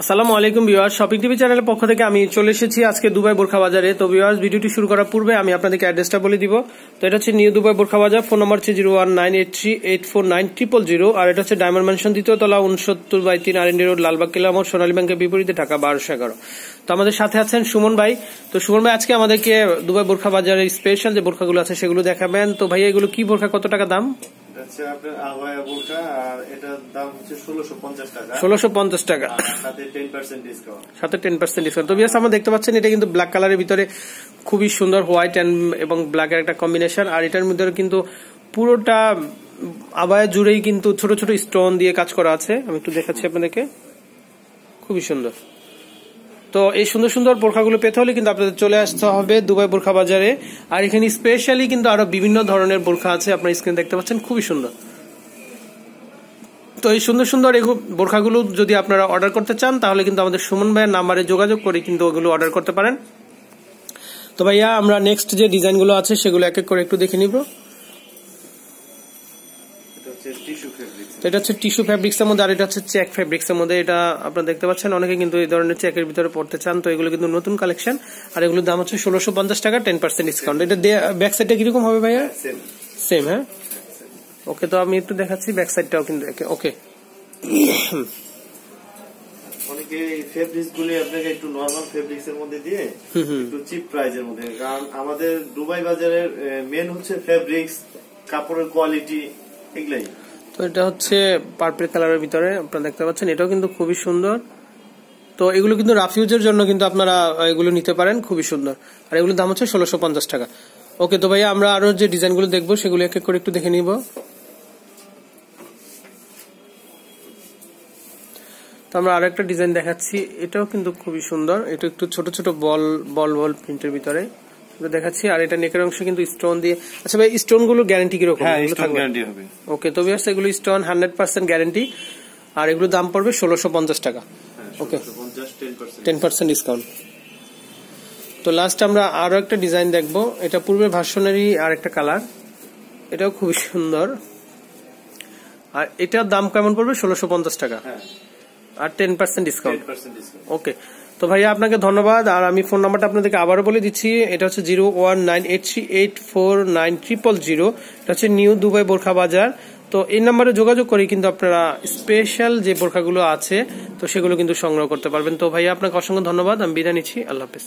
আসসালামু আলাইকুম viewers, shopping TV চ্যানেলের পক্ষ থেকে আমি চলে এসেছি আজকে দুবাই বোরখা বাজারে। তো ভিউয়ার্স, ভিডিওটি শুরু করার পূর্বে আমি আপনাদেরকে অ্যাড্রেসটা বলে দিব। তো এটা হচ্ছে নিউ দুবাই বোরখা বাজার, ফোন নাম্বার হচ্ছে 0198384900, আর এটা হচ্ছে ডায়মন্ড ম্যানশন, দ্বিতীয় তলা, 69/3 R&D রোড, লালবাগ কিলা মোড়, সোনালী ব্যাংকের বিপরীতে, ঢাকা 1211। তো আমাদের সাথে আছেন সুমন ভাই। তো সুমন ভাই আজকে আমাদেরকে দুবাই বোরখা বাজারের স্পেশাল যে বোরখাগুলো আছে সেগুলো দেখাবেন। তো ভাই, এগুলো কি বোরখা, কত টাকা দাম? আপনার আবায়া বোরকা, আর এটার দাম হচ্ছে 1650 টাকা। 1650 টাকা, সাথে 10% ডিসকাউন্ট। সাথে 10% ডিসকাউন্ট। তো ভিউয়ার্স, আমরা দেখতে পাচ্ছেন এটা কিন্তু ব্ল্যাক কালারের ভিতরে খুবই সুন্দর হোয়াইট এবং ব্ল্যাকের একটা কম্বিনেশন। আর এটার মধ্যে কিন্তু পুরোটা আবায়া জুড়েই কিন্তু ছোট ছোট স্টোন দিয়ে কাজ করা আছে। আমি একটু দেখাচ্ছি আপনাদেরকে, খুবই সুন্দর। তো এই সুন্দর সুন্দর বোরখাগুলো পেতে হলে কিন্তু আপনাদের চলে আসতে হবে দুবাই বোরখা বাজারে। আর এখানে স্পেশালি কিন্তু আরো বিভিন্ন ধরনের বোরখা আছে, আপনার স্ক্রিনে দেখতে পাচ্ছেন, খুবই সুন্দর। তো এই সুন্দর সুন্দর এই বোরখাগুলো যদি আপনারা অর্ডার করতে চান তাহলে কিন্তু আমাদের সুমন ভাইয়ের নাম্বারে যোগাযোগ করে কিন্তু ওগুলো অর্ডার করতে পারেন। তো ভাইয়া, আমরা নেক্সট যে ডিজাইনগুলো আছে সেগুলো এক এক করে একটু দেখে নিব। এটা হচ্ছে টিস্যু ফ্যাব্রিক্স এর মধ্যে, আর এটা হচ্ছে চেক ফ্যাব্রিক্স এর মধ্যে। এটা আপনারা দেখতে পাচ্ছেন, অনেকে কিন্তু এই ধরনের চেকের ভিতরে পড়তে চান। তো এগুলো কিন্তু নতুন কালেকশন, আর এগুলোর দাম হচ্ছে 1650 টাকা, 10% ডিসকাউন্ট। এটা ব্যাক সাইডটা কিরকম হবে ভাইয়া? সেম, হ্যাঁ। ওকে, তো আমি একটু দেখাচ্ছি ব্যাক সাইডটাও কিন্তু। ওকে, অনেকে ফেব্রিক্স গুলি আপনাকে একটু নরমাল ফেব্রিক্স এর মধ্যে দিয়ে একটু চিপ প্রাইজের মধ্যে, কারণ আমাদের দুবাই বাজারের মেন হচ্ছে ফেব্রিক্স, কাপড়ের কোয়ালিটি, এগুলাই। তো এটা হচ্ছে পার্পল কালারের ভিতরে আপনারা দেখতে পাচ্ছেন, এটাও কিন্তু খুবই সুন্দর। তো এগুলো কিন্তু রাফিউজের জন্য কিন্তু আপনারা এগুলো নিতে পারেন, খুবই সুন্দর। আর এগুলোর দাম হচ্ছে 1650 টাকা। ওকে, তো ভাইয়া, আমরা আরো যে ডিজাইনগুলো দেখবো সেগুলো এক এক করে একটু দেখে নিব। তো আমরা আরো একটা ডিজাইন দেখাচ্ছি, এটাও কিন্তু খুবই সুন্দর। এটা একটু ছোট ছোট বল বল বল প্রিন্টের ভিতরে দেখাচ্ছি। আর এটা নেকের অংশ কিন্তু স্টোন দিয়ে। আচ্ছা ভাই, স্টোন গুলো গ্যারান্টি কিরকম? ওকে, তো ভিউয়ার্স, এগুলো স্টোন 100% গ্যারান্টি, আর এগুলোর দাম পড়বে 1650 টাকা। ওকে, 10% ডিসকাউন্ট। তো লাস্ট আমরা আরো একটা ডিজাইন দেখবো, এটা পূর্বের ভার্সনেরই আর একটা কালার, এটাও খুবই সুন্দর। আর এটার দাম কেমন পড়বে? 1650 টাকা, আর 10% ডিসকাউন্ট। ওকে, তো ভাইয়া আপনাকে ধন্যবাদ। আর আমি ফোন নাম্বারটা আপনাদেরকে আবারও বলে দিচ্ছি, এটা হচ্ছে 019838490000। এটা হচ্ছে নিউ দুবাই বোরখা বাজার। তো এই নাম্বারে যোগাযোগ করে কিন্তু আপনারা স্পেশাল যে বোরখাগুলো আছে তো সেগুলো কিন্তু সংগ্রহ করতে পারবেন। তো ভাইয়া, আপনাকে অসংখ্য ধন্যবাদ, আমি বিদায় নিচ্ছি, আল্লাহ হাফেজ।